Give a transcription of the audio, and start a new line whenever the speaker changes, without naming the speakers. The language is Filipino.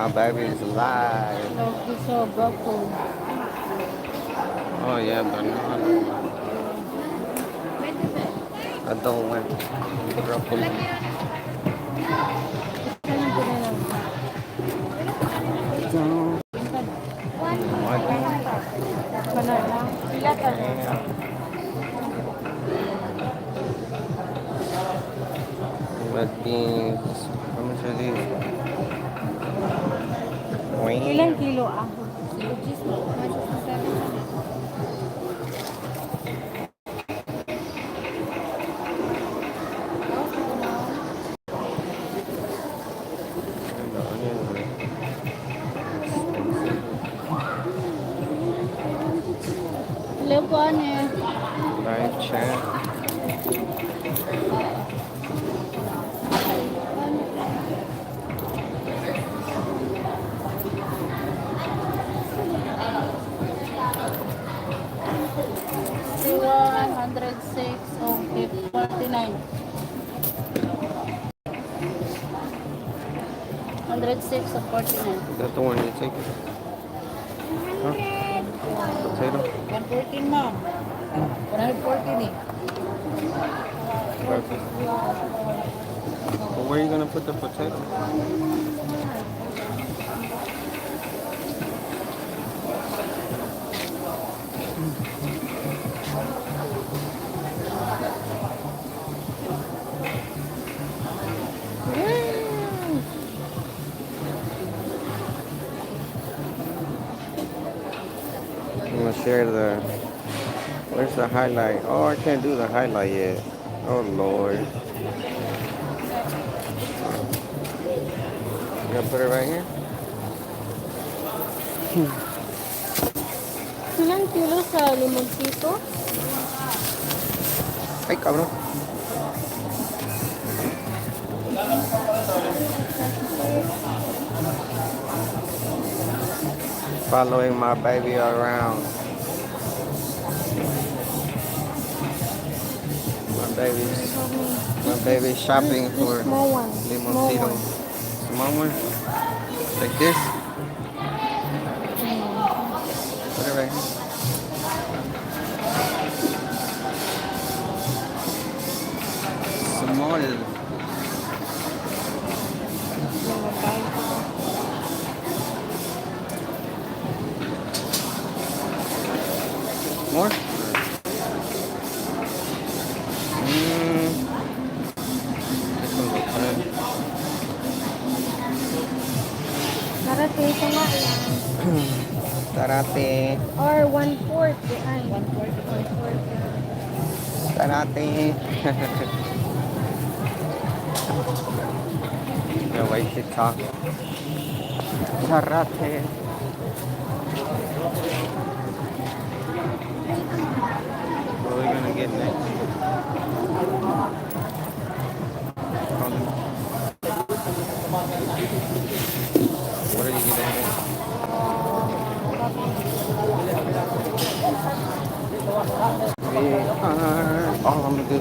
My baby's alive.
Love so gwapo.
Oh yeah, banana. I don't want broccoli.
Saan ko na lang?
Don't want
Banana. Pila ka na?
red beans. How much are these?
Ilang kilo ah? Hello po, ane.
Live chat.
Siwa, 106, okay, 49. 106 of 49.
Is that the one you take? Huh? Potato?
114, ma'am. 114 eh.
Perfect. Well, where are you gonna put the potato? I'm gonna share the. Where's the highlight? Oh, I can't do the highlight yet. Oh Lord. You gonna put it right here?
Ilang kilo sa limoncito?
Ay, cabrón. Following my baby around. My baby's shopping for
Small one.
limoncito. Small one? Like this? Put it right here. Small. More? This one's okay.
Karate ito nga yan.
Karate.
Or 1/4. Ay, 1/4.
Karate. No way to talk. Karate. What are we gonna get next? What are you getting next? We are. Oh, I'm gonna do this.